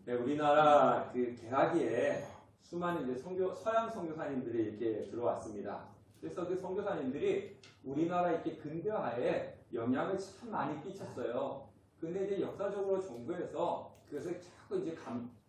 네, 우리나라 그 개화기에 수많은 이제 서양 선교사님들이 이렇게 들어왔습니다. 그래서 그 선교사님들이 우리나라 이렇게 근대화에 영향을 참 많이 끼쳤어요. 근데 이제 역사적으로 정부에서 그것을 자꾸 이제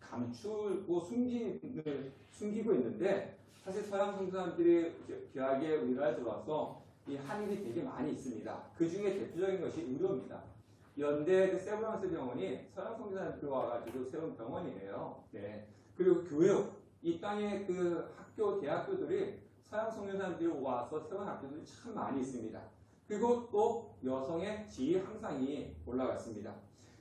감추고 숨기고 있는데, 사실 서양 선교사님들이 개화기에 우리나라에 들어와서 이 한 일이 되게 많이 있습니다. 그 중에 대표적인 것이 의료입니다. 연대 그 세브란스 병원이 서양 선교사님 들어와가지고 세운 병원이에요. 네. 그리고 교육, 이 땅에 그 학교, 대학교들이 서양 선교사님들이 와서 세운 학교들이 참 많이 있습니다. 그리고 또 여성의 지위 향상이 올라갔습니다.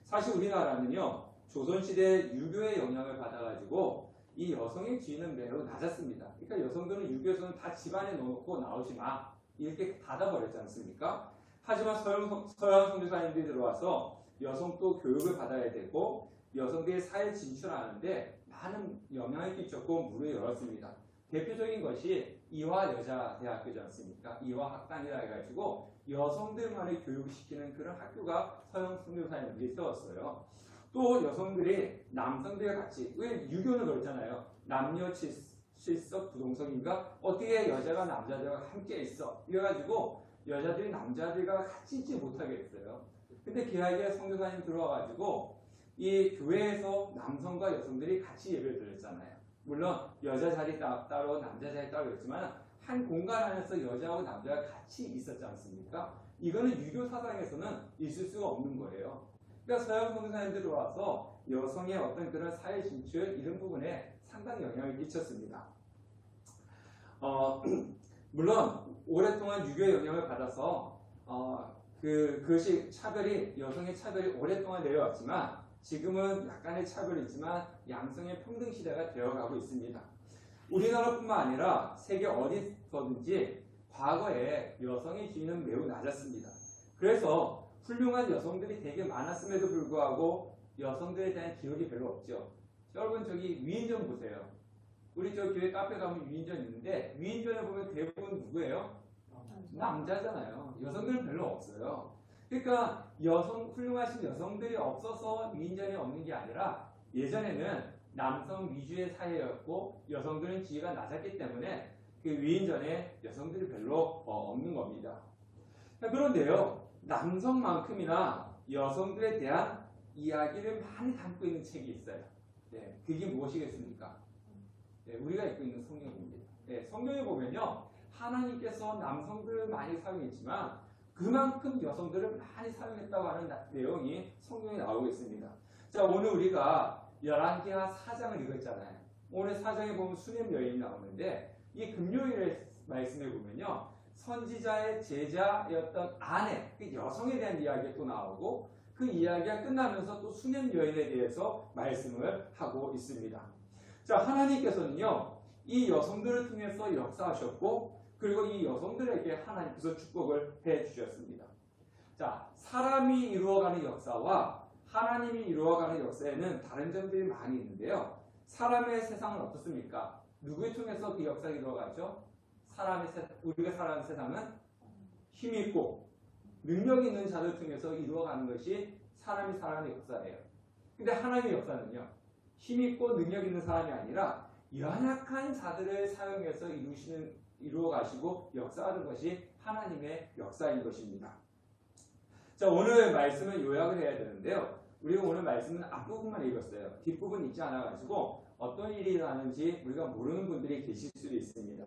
사실 우리나라는요, 조선시대 유교의 영향을 받아가지고 이 여성의 지위는 매우 낮았습니다. 그러니까 여성들은 유교에서는 다 집안에 넣어놓고 나오지 마, 이렇게 닫아버렸지 않습니까? 하지만 서양 선교사님들이 들어와서 여성도 교육을 받아야 되고 여성들이 사회에 진출하는데 많은 영향을 끼쳤고 문을 열었습니다. 대표적인 것이 이화여자대학교지 않습니까? 이화학당이라 해가지고 여성들만을 교육시키는 그런 학교가 서양 선교사님들이 세웠어요. 또 여성들이 남성들과 같이, 왜 유교는 그렇잖아요. 남녀 질서 부동성인가? 어떻게 여자가 남자들과 함께 있어? 이래가지고 여자들이 남자들과 같이 있지 못하게 했어요. 근데 개화기에 선교사님 들어와가지고 이 교회에서 남성과 여성들이 같이 예배를 드렸잖아요. 물론 여자 자리 따로 남자 자리 따로 있지만 한 공간 안에서 여자하고 남자가 같이 있었지 않습니까? 이거는 유교 사상에서는 있을 수가 없는 거예요. 그러니까 서양 선교사님들이 들어와서 여성의 어떤 그런 사회 진출 이런 부분에 상당히 영향을 끼쳤습니다. 물론 오랫동안 유교의 영향을 받아서 그것이 여성의 차별이 오랫동안 내려왔지만 지금은 약간의 차별이 있지만 양성의 평등 시대가 되어가고 있습니다. 우리나라뿐만 아니라 세계 어디서든지 과거에 여성의 지위는 매우 낮았습니다. 그래서 훌륭한 여성들이 되게 많았음에도 불구하고 여성들에 대한 기억이 별로 없죠. 여러분 저기 위인전 보세요. 우리 저 교회 카페 가면 위인전 있는데 위인전에 보면 대부분 누구예요? 남자잖아요. 여성들은 별로 없어요. 그러니까 훌륭하신 여성들이 없어서 위인전이 없는 게 아니라 예전에는 남성 위주의 사회였고 여성들은 지위가 낮았기 때문에 그 위인전에 여성들이 별로 없는 겁니다. 그런데요, 남성만큼이나 여성들에 대한 이야기를 많이 담고 있는 책이 있어요. 네, 그게 무엇이겠습니까? 네, 우리가 읽고 있는 성경입니다. 네, 성경에 보면요, 하나님께서 남성들을 많이 사용했지만 그만큼 여성들을 많이 사용했다고 하는 내용이 성경에 나오고 있습니다. 자, 오늘 우리가 열왕기하 4장을 읽었잖아요. 오늘 4장에 보면 수냄 여인이 나오는데 이 금요일의 말씀에 보면요, 선지자의 제자였던 아내, 그 여성에 대한 이야기가 또 나오고 그 이야기가 끝나면서 또 수냄 여인에 대해서 말씀을 하고 있습니다. 자, 하나님께서는요, 이 여성들을 통해서 역사하셨고 그리고 이 여성들에게 하나님께서 축복을 해주셨습니다. 자, 사람이 이루어가는 역사와 하나님이 이루어가는 역사에는 다른 점들이 많이 있는데요. 사람의 세상은 어떻습니까? 누구를 통해서 그 역사가 이루어가죠? 우리가 살아가는 세상은 힘있고 능력 있는 자를 통해서 이루어가는 것이 사람이 살아가는 역사예요. 근데 하나님의 역사는요, 힘있고 능력 있는 사람이 아니라 연약한 자들을 사용해서 이루어가시고 역사하는 것이 하나님의 역사인 것입니다. 자, 오늘 말씀은 요약을 해야 되는데요. 우리가 오늘 말씀은 앞부분만 읽었어요. 뒷부분 읽지 않아가지고 어떤 일이 일어나는지 우리가 모르는 분들이 계실 수도 있습니다.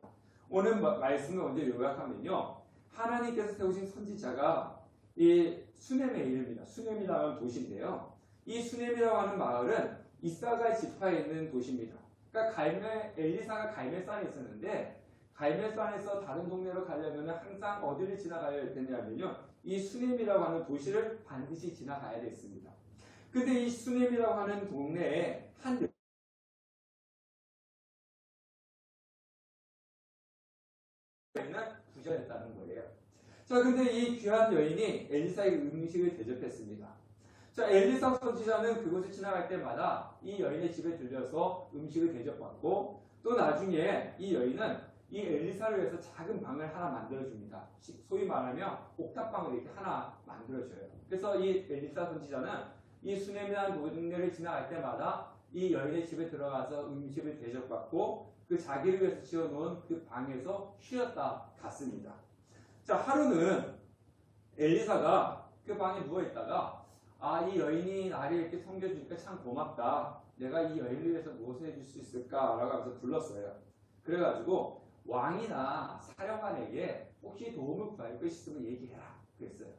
오늘 말씀을 먼저 요약하면요, 하나님께서 세우신 선지자가 이 수넴의 이름입니다. 수넴이라고 하는 도시인데요. 이 수넴이라고 하는 마을은 이사갈 지파에 있는 도시입니다. 그러니까 엘리사가 갈멜산에 있었는데 갈멜산에서 다른 동네로 가려면 항상 어디를 지나가야 되냐면요, 이 수넴이라고 하는 도시를 반드시 지나가야 됐습니다. 근데 이 수넴이라고 하는 동네에 한 여인은 부자였다는 거예요. 자, 근데 이 귀한 여인이 엘리사의 음식을 대접했습니다. 자, 엘리사 선지자는 그곳을 지나갈 때마다 이 여인의 집에 들려서 음식을 대접받고 또 나중에 이 여인은 이 엘리사를 위해서 작은 방을 하나 만들어줍니다. 소위 말하면 옥탑방을 이렇게 하나 만들어줘요. 그래서 이 엘리사 선지자는 이 수넴이라는 동네를 지나갈 때마다 이 여인의 집에 들어가서 음식을 대접받고 그 자기를 위해서 지어놓은 그 방에서 쉬었다 갔습니다. 자, 하루는 엘리사가 그 방에 누워있다가 이 여인이 나를 이렇게 섬겨주니까 참 고맙다. 내가 이 여인을 위해서 무엇을 해줄 수 있을까라고 하면서 불렀어요. 그래가지고 왕이나 사령관에게 혹시 도움을 구할 것이 있으면 얘기해라 그랬어요.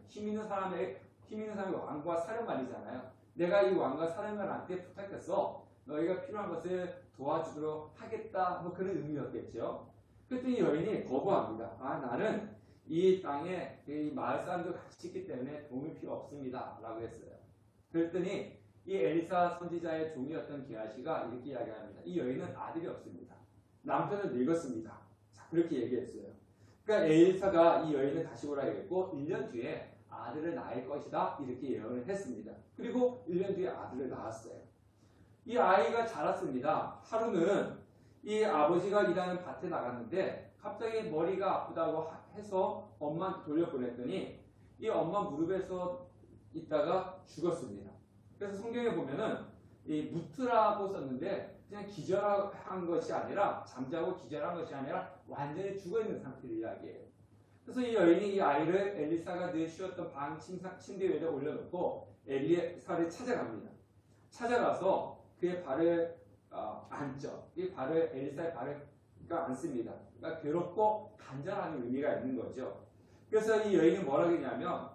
힘 있는 사람이 왕과 사령관이잖아요. 내가 이 왕과 사령관한테 부탁했어. 너희가 필요한 것을 도와주도록 하겠다. 뭐 그런 의미였겠죠. 그랬더니 여인이 거부합니다. 나는 이 땅에 이 마을 사람들 같이 있기 때문에 도움이 필요 없습니다. 라고 했어요. 그랬더니 이 엘리사 선지자의 종이었던 게하시가 이렇게 이야기합니다. 이 여인은 아들이 없습니다. 남편은 늙었습니다. 자, 그렇게 얘기했어요. 그러니까 엘리사가 이 여인을 다시 오라 했고 1년 뒤에 아들을 낳을 것이다 이렇게 예언을 했습니다. 그리고 1년 뒤에 아들을 낳았어요. 이 아이가 자랐습니다. 하루는 이 아버지가 일하는 밭에 나갔는데 갑자기 머리가 아프다고 해서 엄마한테 돌려보냈더니 이 엄마 무릎에서 있다가 죽었습니다. 그래서 성경에 보면은 이 무트라고 썼는데 그냥 기절한 것이 아니라 잠자고 기절한 것이 아니라 완전히 죽어있는 상태를 이야기해요. 그래서 이 여인이 이 아이를 엘리사가 늘 쉬었던 방 침대 위에 올려놓고 엘리사를 찾아갑니다. 찾아가서 그의 발을 앉죠. 이 발을 엘리사의 발을 앉습니다. 그러니까 괴롭고 간절한 의미가 있는 거죠. 그래서 이 여인이 뭐라고 했냐면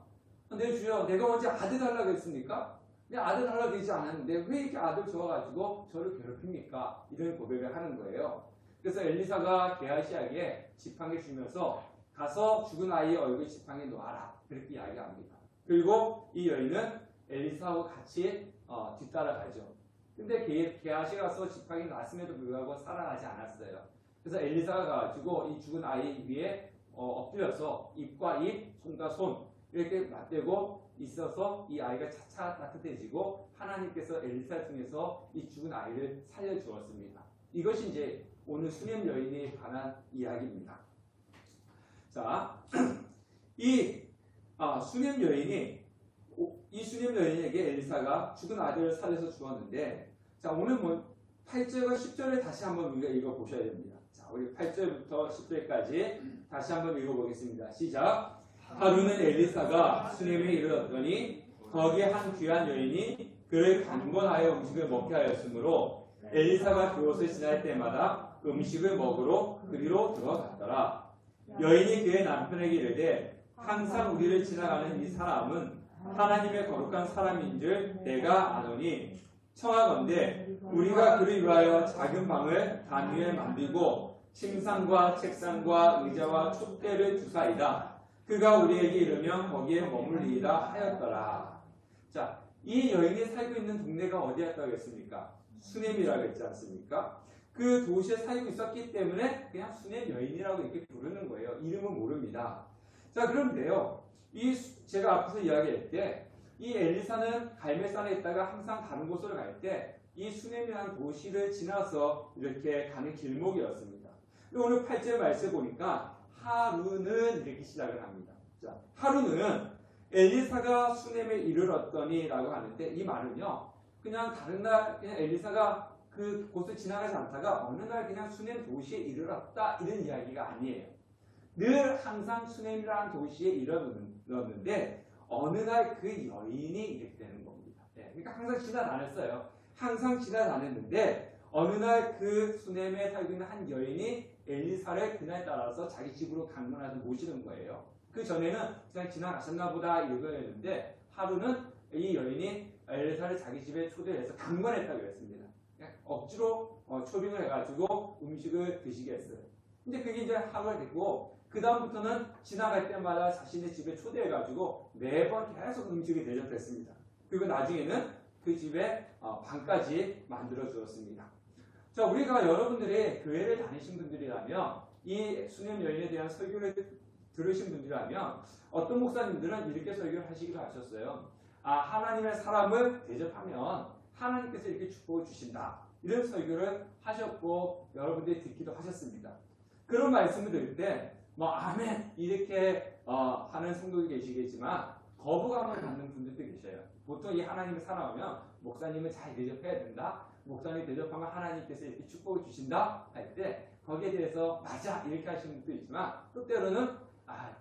내 주여 내가 언제 아들 달라고 했습니까? 내 아들 달라고 되지 않았는데 왜 이렇게 아들 줘가지고 저를 괴롭힙니까? 이런 고백을 하는 거예요. 그래서 엘리사가 게하시에게 지팡이 주면서 가서 죽은 아이의 얼굴 지팡이에 놓아라 그렇게 이야기합니다. 그리고 이 여인은 엘리사하고 같이 뒤따라가죠. 근데 게하시가 가서 지팡이 놨음에도 불구하고 살아나지 않았어요. 그래서 엘리사가 가지고 이 죽은 아이 위에 엎드려서 입과 입, 손과 손 이렇게 맞대고 있어서 이 아이가 차차 따뜻해지고 하나님께서 엘리사를 통해서 이 죽은 아이를 살려주었습니다. 이것이 이제 오늘 수냄 여인에 관한 이야기입니다. 자, 이 수냄 여인에게 엘리사가 죽은 아들을 살려서 주었는데, 자, 오늘 8절과 10절을 다시 한번 우리가 읽어보셔야 됩니다. 자, 우리 8절부터 10절까지 다시 한번 읽어보겠습니다. 시작. 하루는 엘리사가 수냄에 이르렀더니 거기에 한 귀한 여인이 그를 강권하여 음식을 먹게 하였으므로 엘리사가 그곳을 지날 때마다 음식을 먹으러 그리로 들어갔더라. 여인이 그의 남편에게 이르되 항상 우리를 지나가는 이 사람은 하나님의 거룩한 사람인 줄 내가 아노니 청하건대 우리가 그를 위하여 작은 방을 단 위에 만들고 침상과 책상과 의자와 촛대를 두사이다. 그가 우리에게 이르면 거기에 머물리이다 하였더라. 자, 이 여인이 살고 있는 동네가 어디였다고 했습니까? 수냄이라고 했지 않습니까? 그 도시에 살고 있었기 때문에 그냥 수냄 여인이라고 이렇게 부르는 거예요. 이름은 모릅니다. 자, 그런데요, 제가 앞에서 이야기할 때 이 엘리사는 갈멜산에 있다가 항상 다른 곳으로 갈 때 이 수냄이라는 도시를 지나서 이렇게 가는 길목이었습니다. 오늘 8절 말씀 보니까 하루는 이렇게 시작을 합니다. 자, 하루는 엘리사가 수냄에 이르렀더니 라고 하는데 이 말은요, 그냥 다른 날 그냥 엘리사가 그 곳을 지나가지 않다가 어느 날 그냥 수냄 도시에 이르렀다 이런 이야기가 아니에요. 늘 항상 수냄이라는 도시에 이르렀는데 어느 날 그 여인이 이렇게 되는 겁니다. 네, 그러니까 항상 지나다녔어요. 항상 지나다녔는데 어느 날 그 수냄에 살고 있는 한 여인이 엘리사를 그날 따라서 자기 집으로 강론해서 모시는 거예요. 그 전에는 그냥 지나가셨나 보다 이거였는데 하루는 이 여인이 엘리사를 자기 집에 초대해서 강권했다고 했습니다. 억지로 초빙을 해가지고 음식을 드시게 했어요. 근데 그게 이제 하루가 됐고 그 다음부터는 지나갈 때마다 자신의 집에 초대해가지고 매번 계속 음식이 대접했습니다. 그리고 나중에는 그 집에 방까지 만들어 주었습니다. 자, 우리가 여러분들이 교회를 다니신 분들이라면 이 수냄 여인에 대한 설교를 들으신 분들이라면 어떤 목사님들은 이렇게 설교를 하시기도 하셨어요. 하나님의 사람을 대접하면 하나님께서 이렇게 축복을 주신다. 이런 설교를 하셨고 여러분들이 듣기도 하셨습니다. 그런 말씀을 들을 때 아멘 이렇게 하는 성도도 계시겠지만 거부감을 갖는 분들도 계셔요. 보통 이 하나님을 살아오면 목사님은 잘 대접해야 된다. 목사님 대접하면 하나님께서 이렇게 축복을 주신다 할 때 거기에 대해서 맞아 이렇게 하시는 분도 있지만 또 때로는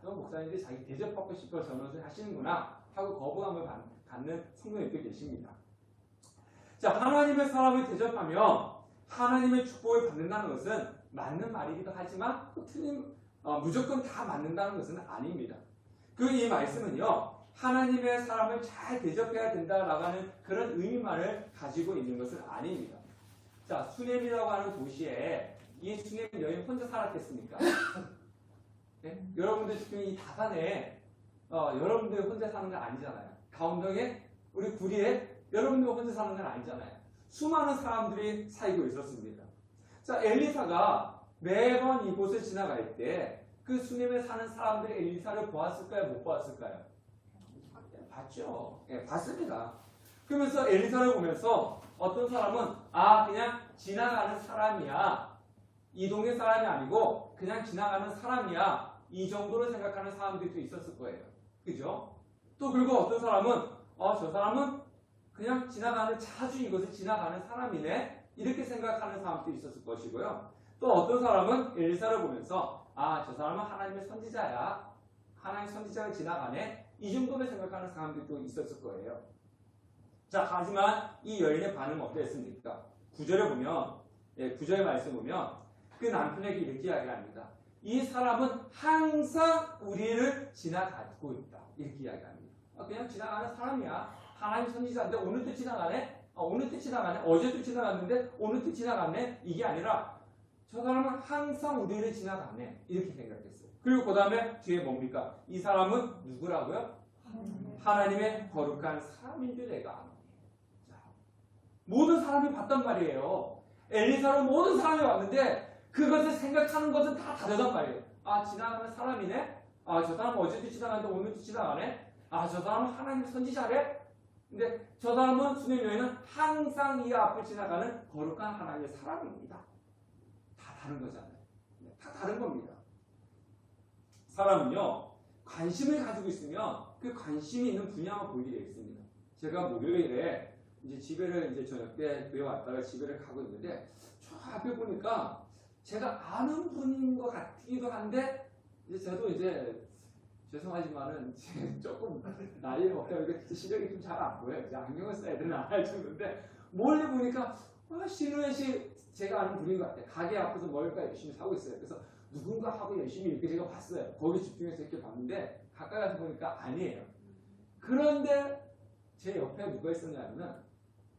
또 목사님들이 자기 대접받고 싶어 저런 하시는구나 하고 거부감을 갖는 성도님도 계십니다. 자, 하나님의 사람을 대접하며 하나님의 축복을 받는다는 것은 맞는 말이기도 하지만 또 무조건 다 맞는다는 것은 아닙니다. 이 말씀은요, 하나님의 사람을 잘 대접해야 된다라고 하는 그런 의미만을 가지고 있는 것은 아닙니다. 자, 수넴이라고 하는 도시에 이 수넴 여인 혼자 살았겠습니까? 네? 여러분들 지금 이 다산에 여러분들 혼자 사는 건 아니잖아요. 가운동에 우리 구리에 여러분들 혼자 사는 건 아니잖아요. 수많은 사람들이 살고 있었습니다. 자, 엘리사가 매번 이곳을 지나갈 때 그 수넴에 사는 사람들이 엘리사를 보았을까요? 못 보았을까요? 봤죠. 예, 봤습니다. 그러면서 엘리사를 보면서 어떤 사람은 그냥 지나가는 사람이야. 이 동네 사람이 아니고 그냥 지나가는 사람이야. 이 정도로 생각하는 사람들도 있었을 거예요. 그죠? 또 그리고 어떤 사람은 저 사람은 그냥 자주 이곳을 지나가는 사람이네. 이렇게 생각하는 사람도 있었을 것이고요. 또 어떤 사람은 엘리사를 보면서 저 사람은 하나님의 선지자야. 하나님의 선지자가 지나가네. 이 정도로 생각하는 사람들도 있었을 거예요. 자, 하지만 이 여인의 반응은 어땠습니까? 9절에 보면, 9절의 말씀 보면 그 남편에게 이렇게 이야기합니다. 이 사람은 항상 우리를 지나가고 있다. 이렇게 이야기합니다. 그냥 지나가는 사람이야. 하나님 선지자인데 오늘도 지나가네? 오늘도 지나가네? 어제도 지나갔는데 오늘도 지나갔네? 이게 아니라 저 사람은 항상 우리를 지나가네. 이렇게 생각했어요. 그리고 그 다음에 뒤에 뭡니까? 이 사람은 누구라고요? 하나님의 거룩한 사람인 줄 내가 아노니. 모든 사람이 봤단 말이에요. 엘리사로 모든 사람이 왔는데 그것을 생각하는 것은 다 다르단 말이에요. 지나가는 사람이네? 저 사람은 어제도 지나갔는데 오늘도 지나가네? 저 사람은 하나님 선지자래? 근데 저 사람은 수넴 여인은 항상 이 앞을 지나가는 거룩한 하나님의 사람입니다. 다 다른 거잖아요. 다 다른 겁니다. 사람은요, 관심을 가지고 있으면 그 관심이 있는 분야가 보이게 되어 있습니다. 제가 목요일에 이제 집에를 저녁 때 교회 왔다가 집에를 가고 있는데 저 앞에 보니까 제가 아는 분인 것 같기도 한데 저도 죄송하지만은 조금 나이가 먹다 보니까 시력이 좀 잘 안 보여요. 이제 안경을 써야 되나 알겠는데 멀리 보니까 신우현 씨 제가 아는 분인 것 같아요. 가게 앞에서 뭘까 열심히 사고 있어요. 그래서 누군가 하고 열심히 이렇게 제가 봤어요. 거기 집중해서 이렇게 봤는데 가까이 가서 보니까 아니에요. 그런데 제 옆에 누가 있었냐면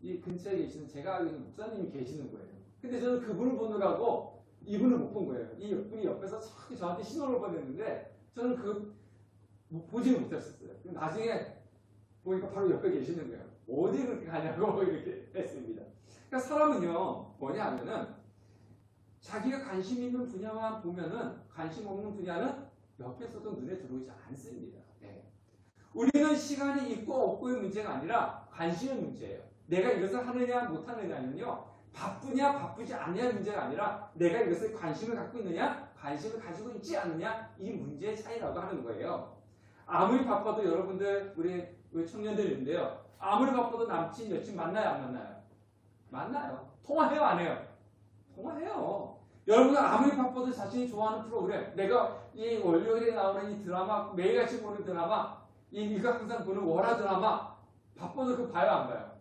이 근처에 계시는 제가 알고 있는 목사님이 계시는 거예요. 근데 저는 그분을 보느라고 이분을 못 본 거예요. 이 분이 옆에서 저한테 신호를 보냈는데 저는 보지는 못했었어요. 나중에 보니까 바로 옆에 계시는 거예요. 어디 그렇게 가냐고 이렇게 했습니다. 그러니까 사람은요, 뭐냐 하면은 자기가 관심 있는 분야만 보면은 관심 없는 분야는 옆에서도 눈에 들어오지 않습니다. 네. 우리는 시간이 있고 없고의 문제가 아니라 관심의 문제예요. 내가 이것을 하느냐 못하느냐는요, 바쁘냐 바쁘지 않냐의 문제가 아니라 내가 이것을 관심을 갖고 있느냐 관심을 가지고 있지 않느냐 이 문제의 차이라고 하는 거예요. 아무리 바빠도 여러분들 우리 청년들인데요, 아무리 바빠도 남친 여친 만나요 안 만나요? 만나요. 통화해요 안 해요? 통화해요. 여러분 아무리 바빠도 자신이 좋아하는 프로그램, 내가 이 월요일에 나오는 이 드라마, 매일같이 보는 드라마, 이거 항상 보는 월화 드라마, 바빠도 그거 봐요 안 봐요?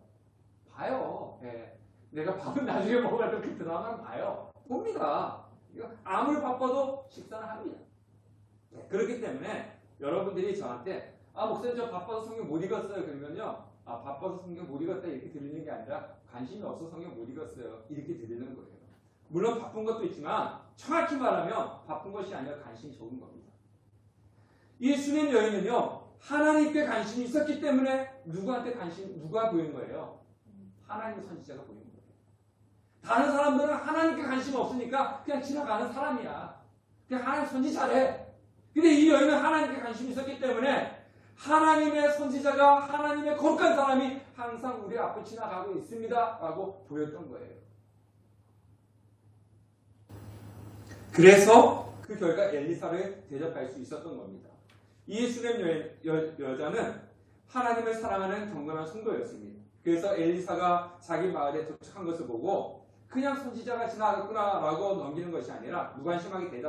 봐요. 네. 내가 밥은 나중에 먹어도 그 드라마는 봐요. 봅니다. 아무리 바빠도 식사는 합니다. 네. 그렇기 때문에 여러분들이 저한테 목사님 저 바빠서 성경 못 읽었어요. 그러면요, 바빠서 성경 못 읽었다 이렇게 들리는 게 아니라 관심이 없어서 성경 못 읽었어요. 이렇게 들리는 거예요. 물론 바쁜 것도 있지만 정확히 말하면 바쁜 것이 아니라 관심이 적은 겁니다. 이 수넴 여인은요, 하나님께 관심이 있었기 때문에 누가 보이는 거예요? 하나님의 선지자가 보이는 거예요. 다른 사람들은 하나님께 관심이 없으니까 그냥 지나가는 사람이야. 그냥 하나님 선지자래. 근데 이 여인은 하나님께 관심이 있었기 때문에 하나님의 선지자가, 하나님의 거룩한 사람이 항상 우리 앞을 지나가고 있습니다 라고 보였던 거예요. 그래서 그 결과 엘리사를 대접할 수 있었던 겁니다. 이 수넴 여자는 하나님을 사랑하는 경건한 성도였습니다. 그래서 엘리사가 자기 마을에 도착한 것을 보고 그냥 선지자가 지나갔구나라고 넘기는 것이 아니라 무관심하게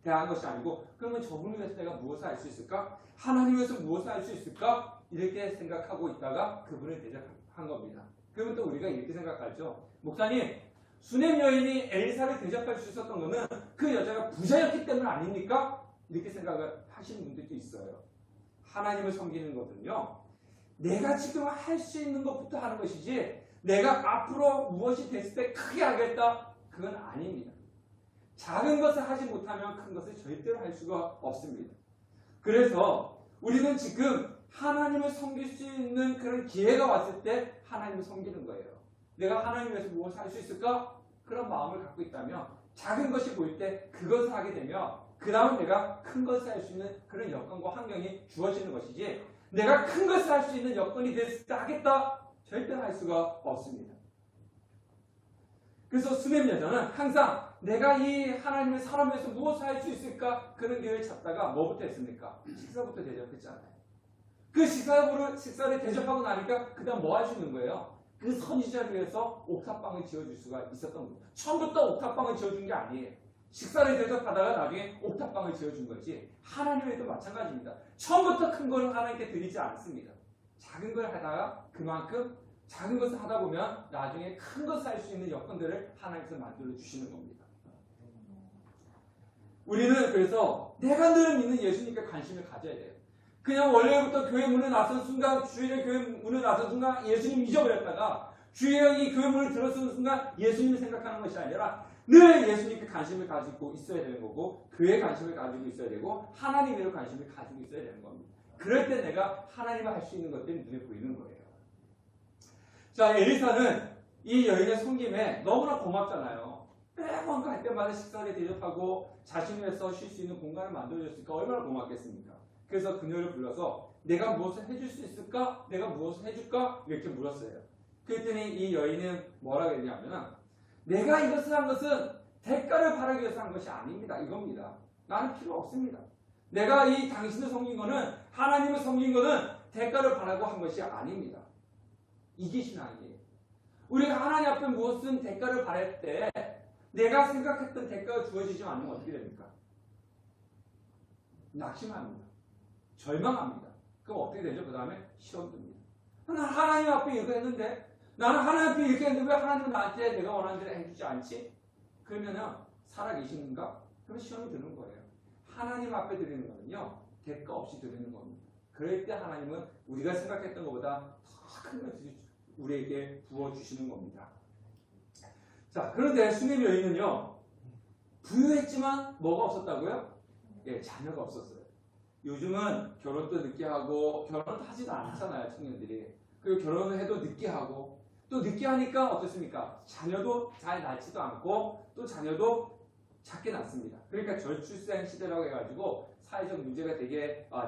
대한 것이 아니고 그러면 저분을 위해서 내가 무엇을 할 수 있을까? 하나님 위해서 무엇을 할 수 있을까? 이렇게 생각하고 있다가 그분을 대접한 겁니다. 그러면 또 우리가 이렇게 생각하죠. 목사님, 수넴 여인이 엘리사를 대접할 수 있었던 것은 그 여자가 부자였기 때문 아닙니까? 이렇게 생각을 하시는 분들도 있어요. 하나님을 섬기는 것은요, 내가 지금 할 수 있는 것부터 하는 것이지 내가 앞으로 무엇이 됐을 때 크게 하겠다? 그건 아닙니다. 작은 것을 하지 못하면 큰 것을 절대로 할 수가 없습니다. 그래서 우리는 지금 하나님을 섬길 수 있는 그런 기회가 왔을 때 하나님을 섬기는 거예요. 내가 하나님 위해서 무엇을 할 수 있을까? 그런 마음을 갖고 있다면 작은 것이 보일 때 그것을 하게 되면 그 다음 내가 큰 것을 할 수 있는 그런 여건과 환경이 주어지는 것이지 내가 큰 것을 할 수 있는 여건이 됐을 때 하겠다? 절대 할 수가 없습니다. 그래서 수넴 여자는 항상 내가 이 하나님의 사람 위해서 무엇을 할 수 있을까? 그런 기회를 찾다가 뭐부터 했습니까? 식사부터 대접했잖아요. 그 식사를 대접하고 나니까 그 다음 뭐 할 수 있는 거예요? 그 선지자를 위해서 옥탑방을 지어줄 수가 있었던 거예요. 처음부터 옥탑방을 지어준 게 아니에요. 식사를 대접하다가 나중에 옥탑방을 지어준 거지 하나님에도 마찬가지입니다. 처음부터 큰 거는 하나님께 드리지 않습니다. 작은 걸 하다가 그만큼 작은 것을 하다 보면 나중에 큰 것을 할 수 있는 여건들을 하나님께서 만들어 주시는 겁니다. 우리는 그래서 내가 늘 믿는 예수님께 관심을 가져야 돼요. 그냥 원래부터 교회 문을 나선 순간, 주일에 교회 문을 나선 순간 예수님 잊어버렸다가 주일에 이 교회 문을 들어서는 순간 예수님을 생각하는 것이 아니라 늘 예수님께 관심을 가지고 있어야 되는 거고 교회에 관심을 가지고 있어야 되고 하나님에 관심을 가지고 있어야 되는 겁니다. 그럴 때 내가 하나님을 할 수 있는 것들이 눈에 보이는 거예요. 자, 엘리사는 이 여인의 섬김에 너무나 고맙잖아요. 매번 갈 때마다 식사를 대접하고 자신을 위해서 쉴 수 있는 공간을 만들어줬으니까 얼마나 고맙겠습니까? 그래서 그녀를 불러서 내가 무엇을 해줄 수 있을까? 내가 무엇을 해줄까? 이렇게 물었어요. 그랬더니 이 여인은 뭐라고 했냐면 내가 이것을 한 것은 대가를 바라기 위해서 한 것이 아닙니다. 이겁니다. 나는 필요 없습니다. 내가 이 당신을 섬긴 거는 하나님을 섬긴 거는 대가를 바라고 한 것이 아닙니다. 이게 신앙이에요. 우리가 하나님 앞에 무엇은 대가를 바랄 때 내가 생각했던 대가가 주어지지 않으면 어떻게 됩니까? 낙심합니다. 절망합니다. 그럼 어떻게 되죠? 그 다음에 시험 듭니다. 나는 하나님 앞에 이거 했는데 나는 하나님 앞에 이렇게 했는데 왜 하나님은 나한테 내가 원하는 대로 해주지 않지? 그러면은 살아계시는가? 그럼 시험이 드는 거예요. 하나님 앞에 드리는 거는요 대가 없이 드리는 겁니다. 그럴 때 하나님은 우리가 생각했던 것보다 더 큰 것을 우리에게 부어주시는 겁니다. 자, 그런데 수넴 여인은요 부유했지만 뭐가 없었다고요? 예, 자녀가 없었어요. 요즘은 결혼도 늦게 하고 결혼도 하지도 않잖아요, 청년들이. 그리고 결혼을 해도 늦게 하고 또 늦게 하니까 어떻습니까? 자녀도 잘 낳지도 않고 또 자녀도 작게 낳습니다. 그러니까 저출생 시대라고 해가지고 사회적 문제가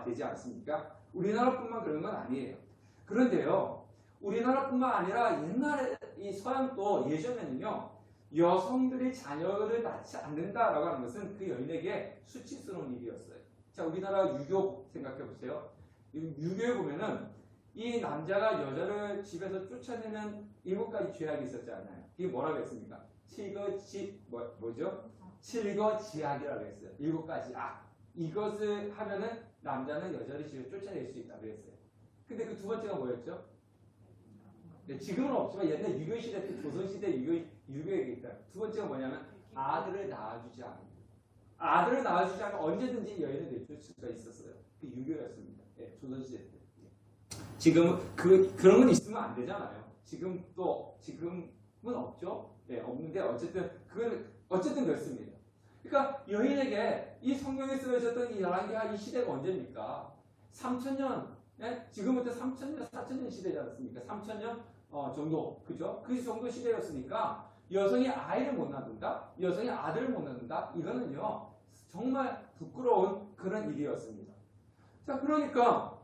되지 않습니까? 우리나라뿐만 그런 건 아니에요. 그런데요, 우리나라뿐만 아니라 옛날에 이 서양도 예전에는요 여성들이 자녀를 낳지 않는다라고 하는 것은 그 여인에게 수치스러운 일이었어요. 자, 우리나라 유교 생각해 보세요. 유교에 보면은 이 남자가 여자를 집에서 쫓아내는 7가지 죄악이 있었잖아요. 이게 뭐라고 했습니까? 칠거지악이라고 했어요. 7가지 악. 이것을 하면은 남자는 여자를 집에 쫓아낼 수 있다고 했어요. 근데 그 두 번째가 뭐였죠? 네, 지금은 없지만 옛날 유교 시대 때 조선 시대 유교에 있다. 두 번째가 뭐냐면 아들을 낳아주지 않는. 아들을 낳아주지 않으면 언제든지 여인을 내줄 수가 있었어요. 그 유교였습니다. 예, 조선 시대 때. 지금 그런 건 있으면 안 되잖아요. 지금은 없죠. 예, 없는데 어쨌든 그렇습니다. 그러니까 여인에게 이 성경에 쓰여졌던 이 11개가 이 시대가 언제입니까? 3000년, 예? 지금부터 3000년, 4000년 시대지 않습니까? 3000년 정도, 그죠? 그 정도 시대였으니까 여성이 아이를 못 낳는다, 여성이 아들을 못 낳는다, 이거는요 정말 부끄러운 그런 일이었습니다. 자, 그러니까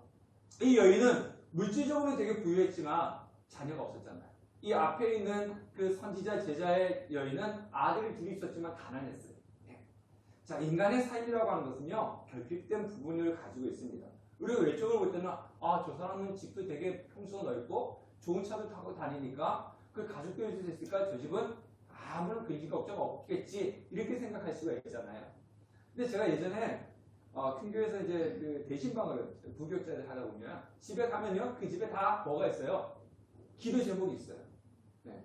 이 여인은 물질적으로 되게 부유했지만 자녀가 없었잖아요. 이 앞에 있는 그 선지자 제자의 여인은 아들이 둘이 있었지만 가난했어요. 네. 자, 인간의 삶이라고 하는 것은요 결핍된 부분을 가지고 있습니다. 우리가 외적으로 볼 때는 아, 저 사람은 집도 되게 평수가 넓고 좋은 차도 타고 다니니까 그 가족도 있으니까 저 집은 아무런 근심 걱정 없겠지 이렇게 생각할 수가 있잖아요. 근데 제가 예전에 큰 교회에서 이제 그 대신방을 부교육자를 하다 보면 집에 가면요 그 집에 다 뭐가 있어요? 기도 제목이 있어요. 네.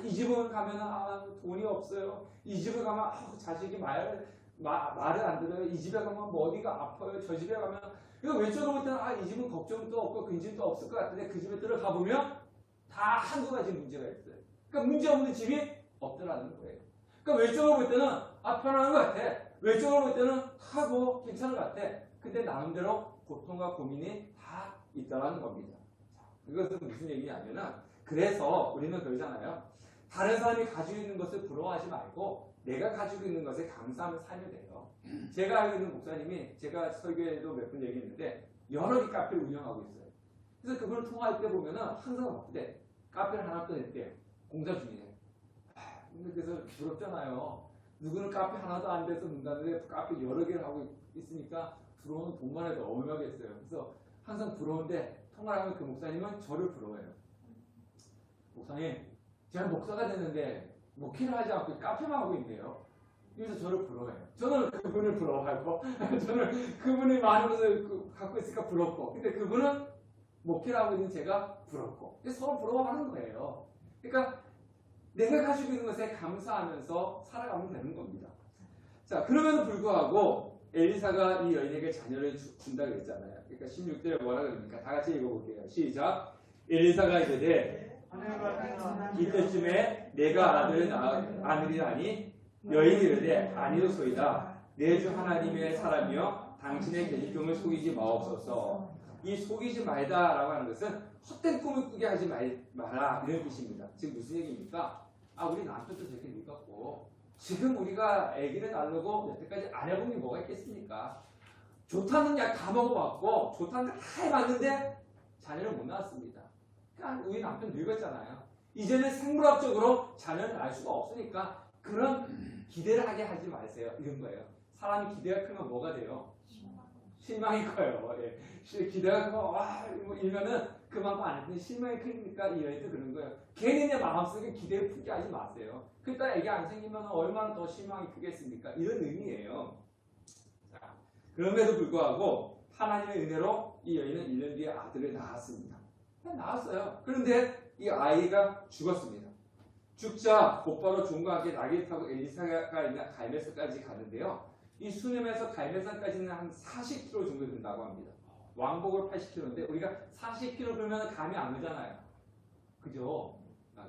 이 집은 가면 돈이 없어요. 이 집에 가면 자식이 말을 안 들어요. 이 집에 가면 뭐 어디가 아파요. 저 집에 가면 이거 왼쪽으로 볼 때는 이 집은 걱정도 없고 근심도 없을 것 같은데 그 집에 들어가 보면 다 한두 가지 문제가 있어요. 그러니까 문제 없는 집이 없더라는 거예요. 그러니까 왼쪽으로 볼 때는 편안한 것 같아. 왼쪽으로 볼 때는 다 뭐 괜찮은 것 같아. 근데 나름대로 고통과 고민이 다 있다는 겁니다. 이것은 무슨 얘기냐면은 그래서 우리는 그러잖아요. 다른 사람이 가지고 있는 것을 부러워하지 말고 내가 가지고 있는 것에 감사하며 살면 돼요. 제가 알고 있는 목사님이 제가 설교에도 몇 번 얘기했는데 여러 개 카페를 운영하고 있어요. 그래서 그분을 통화할 때 보면은 항상 어때? 카페를 하나 또 냈대요. 공사 중이네. 그래서 부럽잖아요. 누구는 카페 하나도 안 돼서 문 닫는데 카페 여러 개를 하고 있으니까 들어오는 돈만 해도 어마어마하겠어요. 그래서 항상 부러운데 통화를 하면 그 목사님은 저를 부러워해요. 목사님, 제가 목사가 됐는데 목회를 하지 않고 카페만 하고 있네요. 그래서 저를 부러워해요. 저는 그분을 부러워하고 저는 그분이 많은 것을 갖고 있으니까 부럽고 근데 그분은 목회를 하고 있는 제가 부럽고 서로 부러워하는 거예요. 그러니까 내가 가지고 있는 것에 감사하면서 살아가면 되는 겁니다. 자, 그럼에도 불구하고 엘리사가 이 여인에게 자녀를 준다고 했잖아요. 그러니까 16절에 뭐라 그럽니까? 다 같이 읽어볼게요. 시작. 엘리사가 이르되 이때쯤에 내가 아들을 낳으리라니 여인이 이르되 아니로소이다. 내 주 하나님의 사람이여 당신의 계집종을 속이지 마옵소서. 이 속이지 말다라고 하는 것은 헛된 꿈을 꾸게 하지 마라 이런 뜻입니다. 지금 무슨 얘기입니까? 우리 남편도 저렇게 늙었고 지금 우리가 아기를 낳으려고 여태까지 안 해본 게 뭐가 있겠습니까? 좋다는 약 다 먹어봤고 좋다는 거 다 해봤는데 자녀를 못 낳았습니다. 그러니까 우리 남편 늙었잖아요. 이제는 생물학적으로 자녀를 낳을 수가 없으니까 그런 기대를 하게 하지 마세요. 이런 거예요. 사람이 기대가 크면 뭐가 돼요? 실망이 커요. 예. 기대가 크면 뭐 이러면은 그만큼 안 했더니 실망이 크니까 이 여인도 그런 거예요. 괜히 내 마음속에 기대를 품게 하지 마세요. 그러니까 애기 안 생기면 얼마나 더 실망이 크겠습니까? 이런 의미예요. 자, 그럼에도 불구하고 하나님의 은혜로 이 여인은 1년 뒤에 아들을 낳았습니다. 낳았어요. 그런데 이 아이가 죽었습니다. 죽자 곧바로 종과 함께 나귀를 타고 엘리사가 있는 갈멜산까지 가는데요. 이 수넴에서 갈멜산까지는 한 40km 정도 된다고 합니다. 왕복으로 80km인데 우리가 40km 그러면 감이 안 오잖아요. 그죠?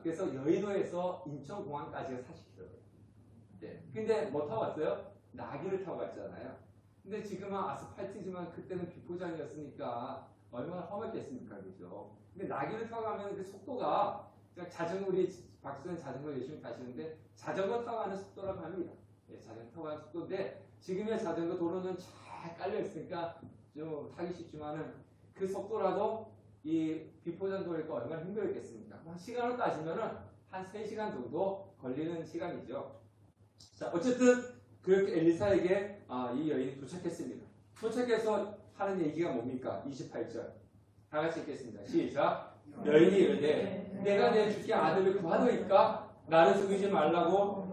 그래서 여의도에서 인천공항까지가 40km예요. 네. 근데 뭐 타고 왔어요? 나귀를 타고 왔잖아요. 근데 지금은 아스팔트지만 그때는 비포장이었으니까 얼마나 험했겠습니까? 그죠? 근데 나귀를 타고 가면 그 속도가 자전거 우리 박수는 자전거 열심히 타시는데 자전거 타고 가는 속도라고 합니다. 예, 자전거 타고 가는 속도인데 지금의 자전거 도로는 잘 깔려 있으니까 좀 타기 쉽지만은 그 속도라도 이 비포장 도로니까 얼마나 힘들었겠습니까? 시간을 따지면은 한 3시간 정도 걸리는 시간이죠. 자, 어쨌든 그렇게 엘리사에게 이 여인이 도착했습니다. 도착해서 하는 얘기가 뭡니까? 28절. 다 같이 읽겠습니다. 시작. 여인이 이르되 내가 내 주께 아들을 구하노이까 나를 속이지 말라고.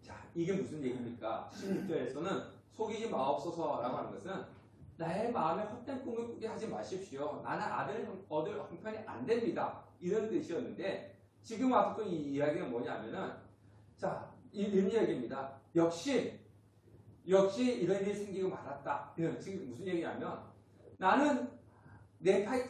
자, 이게 무슨 얘기입니까? 16절에서는 속이지 마옵소서라고 하는 것은 나의 마음에 헛된 꿈을 꾸게 하지 마십시오. 나는 아들을 얻을 형편이 안 됩니다. 이런 뜻이었는데 지금 와서 또 이 이야기가 뭐냐면은 자, 이런 이야기입니다. 역시 이런 일이 생기고 말았다. 지금 무슨 얘기냐면 나는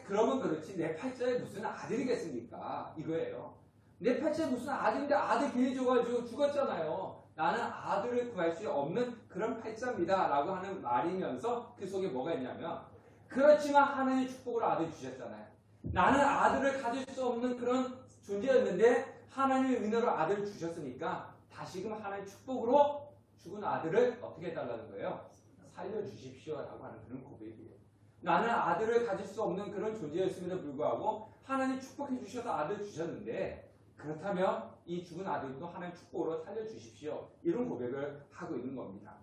그러면 그렇지 내 팔자에 무슨 아들이겠습니까? 이거예요. 내 팔자에 무슨 아들인데 아들 괜히 줘가지고 죽었잖아요. 나는 아들을 구할 수 없는 그런 팔자입니다. 라고 하는 말이면서 그 속에 뭐가 있냐면 그렇지만 하나님의 축복으로 아들 주셨잖아요. 나는 아들을 가질 수 없는 그런 존재였는데 하나님의 은혜로 아들을 주셨으니까 다시금 하나님의 축복으로 죽은 아들을 어떻게 해달라는 거예요? 살려주십시오 라고 하는 그런 고백이에요. 나는 아들을 가질 수 없는 그런 존재였음에도 불구하고 하나님 축복해 주셔서 아들을 주셨는데 그렇다면 이 죽은 아들도 하나님 축복으로 살려주십시오. 이런 고백을 하고 있는 겁니다.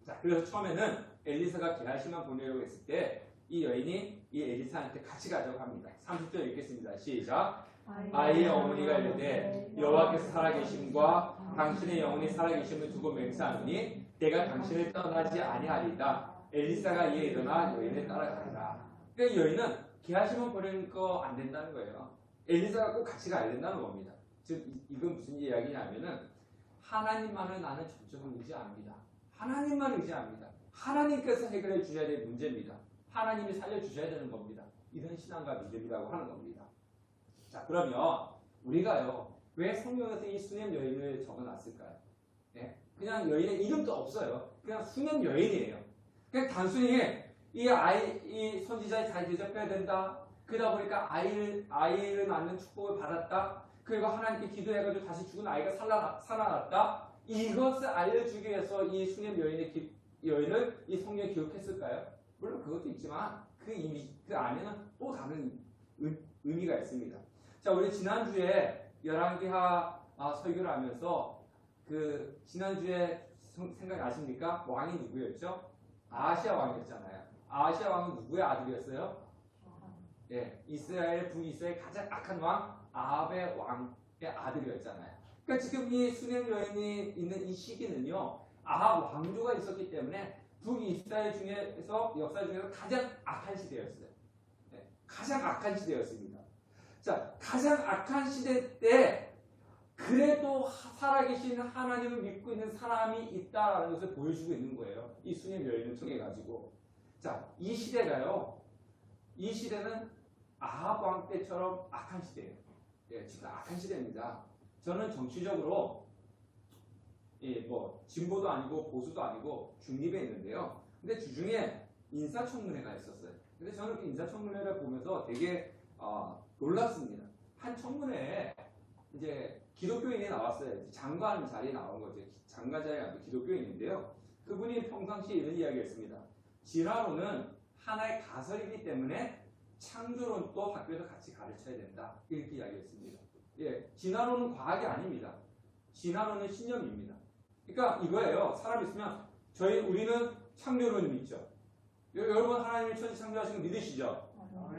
자, 그래서 처음에는 엘리사가 게하시만 보내려고 했을 때 이 여인이 이 엘리사한테 같이 가자고 합니다. 30절 읽겠습니다. 시작. 아이의 어머니가 이르되 여호와께서 살아계심과 당신의 영혼이 살아계심을 두고 맹세하노니 내가 당신을 떠나지 아니하리이다. 엘리사가 이에 일어나 여인을 따라가니라. 그러니까 여인은 게하시만 보내는 거 안 된다는 거예요. 엘리사가 꼭 같이 가야 된다는 겁니다. 즉 이건 무슨 이야기냐면은 하나님만을 나는 전적으로 의지합니다. 하나님만 의지합니다. 하나님께서 해결해 주셔야 될 문제입니다. 하나님이 살려주셔야 되는 겁니다. 이런 신앙과 믿음이라고 하는 겁니다. 자, 그러면 우리가요, 왜 성경에서 이 수냄 여인을 적어놨을까요? 네? 그냥 여인의 이름도 없어요. 그냥 수냄 여인이에요. 그냥 단순히 이 선지자에 잘 대접해야 된다. 그러다 보니까 아이를 낳는 축복을 받았다. 그리고 하나님께 기도해가지고 다시 죽은 아이가 살아났다. 이것을 알려주기 위해서 이 수냄 여인을 이 성경에 기록했을까요? 물론 그것도 있지만 그 안에는 또 다른 의미가 있습니다. 자, 우리 지난주에 열왕기하 설교를 하면서 지난주에 생각이 나십니까? 왕이 누구였죠? 아하시아 왕이었잖아요. 아하시아 왕은 누구의 아들이었어요? 예, 북이스라엘 가장 악한 왕 아합의 왕의 아들이었잖아요. 그러니까 지금 이 수냄 여인이 있는 이 시기는요, 아합 왕조가 있었기 때문에 북이스라엘 중에서 역사 중에서 가장 악한 시대였어요. 네, 가장 악한 시대였습니다. 자, 가장 악한 시대 때 그래도 살아계신 하나님을 믿고 있는 사람이 있다라는 것을 보여주고 있는 거예요. 이 수냄 여인을 통해 가지고. 자, 이 시대가요. 이 시대는 아합 왕 때처럼 악한 시대예요. 예, 진짜 악한 시대입니다. 저는 정치적으로 진보도 아니고 보수도 아니고 중립에 있는데요. 근데 주중에 인사청문회가 있었어요. 근데 저는 그 인사청문회를 보면서 되게 놀랐습니다. 한 청문회에 이제 기독교인이 나왔어요. 장관 자리에 나온 거죠. 장관 자리에 나온 기독교인인데요. 그분이 평상시에 이런 이야기했습니다. 진화론은 하나의 가설이기 때문에 창조론도 학교에서 같이 가르쳐야 된다. 이렇게 이야기했습니다. 예, 진화론은 과학이 아닙니다. 진화론은 신념입니다. 그러니까 이거예요. 사람 있으면 우리는 창조론을 믿죠. 여러분 하나님이 천지 창조하신 거 믿으시죠?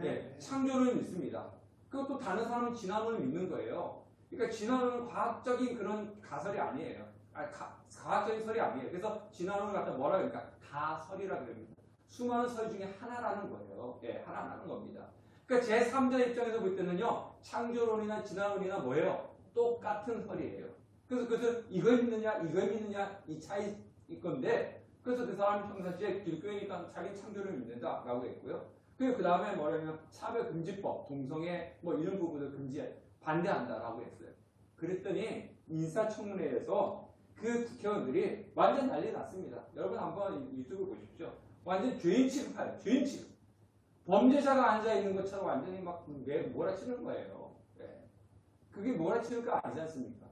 네, 창조론을 믿습니다. 그것도 다른 사람은 진화론을 믿는 거예요. 그러니까 진화론은 과학적인 그런 가설이 아니에요. 과학적인 설이 아니에요. 그래서 진화론을 갖다 뭐라 그러니까 가설이라 그럽니다. 수많은 설 중에 하나라는 거예요. 예, 하나라는 겁니다. 그러니까 제3자 입장에서 볼 때는요, 창조론이나 진화론이나 뭐예요? 똑같은 설이에요. 그래서 그것을 이걸 믿느냐 이 차이일 건데, 그래서 그 사람이 평상시에 기독교이니까 자기 창조론을 믿는다라고 했고요. 그리고 그 다음에 뭐냐면 차별금지법, 동성애 이런 부분을 반대한다라고 했어요. 그랬더니 인사청문회에서 그 국회의원들이 완전 난리 났습니다. 여러분 한번 유튜브 보십시오. 완전 죄인 취급해요. 죄인 취급. 범죄자가 앉아있는 것처럼 완전히 막 몰아치는 거예요. 네. 그게 몰아치는 거 아니지 않습니까?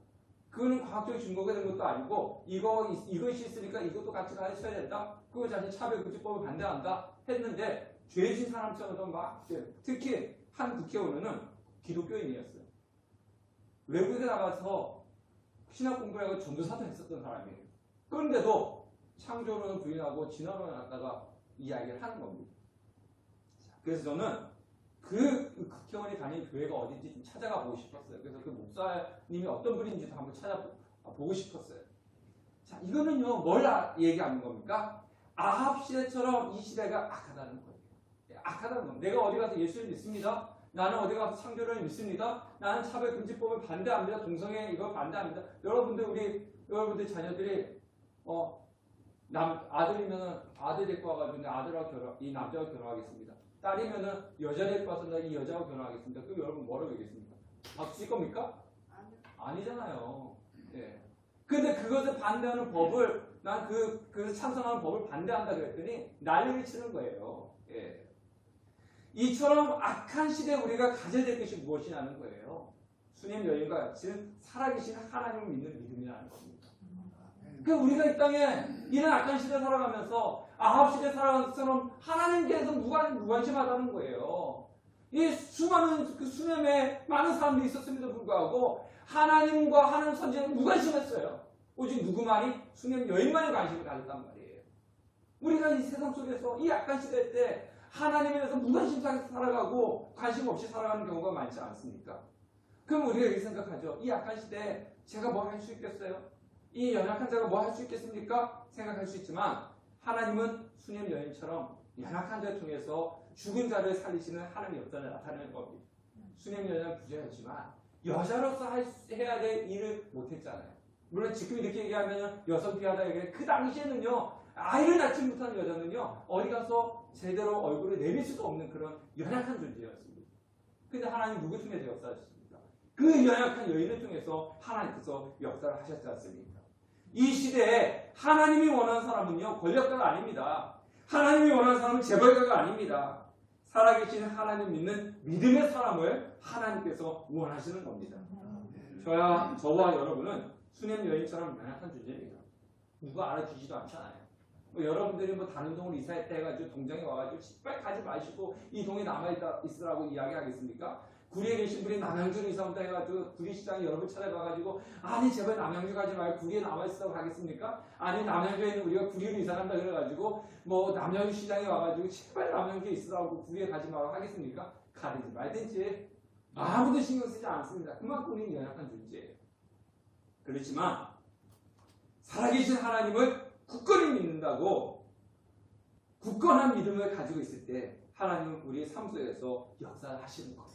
그거는 과학적 증거가 된 것도 아니고 이것이 있으니까 이것도 같이 가르쳐야 된다. 그거 자신 차별금지법을 반대한다 했는데 죄진 사람처럼 막 특히 한 국회의원은 기독교인이었어요. 외국에 나가서 신학 공부를 하고 전도사도 했었던 사람이에요. 그런데도 창조론을 부인하고 진화론을 갖다가 이야기를 하는 겁니다. 그래서 저는 그 국회의원이 다니는 교회가 어딘지 좀 찾아가 보고 싶었어요. 그래서 그 목사님이 어떤 분인지도 한번 찾아보고 싶었어요. 자, 이거는요, 뭘 얘기하는 겁니까? 아합 시대처럼 이 시대가 악하다는 거예요. 악하다는 겁니다. 내가 어디 가서 예수를 믿습니다. 나는 어디 가서 창조론을 믿습니다. 나는 차별금지법을 반대합니다. 동성애 이걸 반대합니다. 여러분들 자녀들이 아들이면 아들 데리고 와가지고 아들하고 이 남자와 결혼하겠습니다. 딸이면은 여자 데리고 와서 나 이 여자하고 결혼하겠습니다. 그럼 여러분 뭐라고 얘기했습니까? 박수 칠 겁니까? 아니잖아요. 예. 근데 그것을 반대하는 법을 난 그 찬성하는 법을 반대한다 그랬더니 난리를 치는 거예요. 예. 이처럼 악한 시대에 우리가 가져야 될 것이 무엇이냐는 거예요. 수냄 여인과 같이 살아계신 하나님을 믿는 믿음이라는 겁니다. 그러니까 우리가 이 땅에 이런 악한 시대 살아가면서 아합 시대 살아가는 것처럼 하나님께서 무관심하다는 거예요. 이 수많은 그 수냄에 많은 사람들이 있었음에도 불구하고 하나님과 하나님 선지자는 무관심했어요. 오직 누구만이 수냄 여인만이 관심을 가졌단 말이에요. 우리가 이 세상 속에서 이 약한 시대 때 하나님에 대해서 무관심사하게 살아가고 관심 없이 살아가는 경우가 많지 않습니까? 그럼 우리가 이렇게 생각하죠. 이 약한 시대에 제가 뭐 할 수 있겠어요? 이 연약한 자가 뭐 할 수 있겠습니까? 생각할 수 있지만 하나님은 수냄 여인처럼 연약한 자를 통해서 죽은 자를 살리시는 하나님의 역사를 나타내는 겁니다. 수냄 여인은 부자였지만 여자로서 해야 될 일을 못했잖아요. 물론 지금 이렇게 얘기하면 여성 피하다 얘기해. 그 당시에는요, 아이를 낳지 못한 여자는요, 어디 가서 제대로 얼굴을 내밀 수도 없는 그런 연약한 존재였습니다. 근데 하나님 누구 통해서 역사하셨습니까? 그 연약한 여인을 통해서 하나님께서 역사를 하셨지 않습니까? 이 시대에 하나님이 원하는 사람은요, 권력가가 아닙니다. 하나님이 원하는 사람은 재벌가가 아닙니다. 살아계신 하나님 믿는 믿음의 사람을 하나님께서 원하시는 겁니다. 저와 여러분은 수냄 여인처럼 연약한 존재입니다. 누가 알아주지도 않잖아요. 여러분들이 다른 동으로 이사했다 해가지고 동장에 와가지고 빨리 가지 마시고 이 동에 남아있으라고 이야기하겠습니까? 구리에 계신 분이 남양주로 이사 온다 해가지고 구리시장에 여러분 찾아가가지고 아니 제발 남양주 가지 말고 구리에 남아있으라고 하겠습니까? 아니 남양주에 있는 우리가 구리로 이사 간다 그래가지고 남양주 시장에 와가지고 제발 남양주에 있으라고 구리에 가지 말라고 하겠습니까? 가든지 말든지 아무도 신경 쓰지 않습니다. 그만큼 우리는 연약한 존재예요. 그렇지만 살아계신 하나님을 굳건히 믿는다고 굳건한 믿음을 가지고 있을 때 하나님은 우리의 삶 속에서 역사를 하시는 거예요.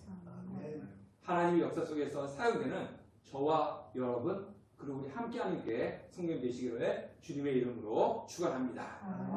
하나님의 역사 속에서 사용되는 저와 여러분 그리고 우리 함께하는 게 성령 되시기를 주님의 이름으로 축원합니다.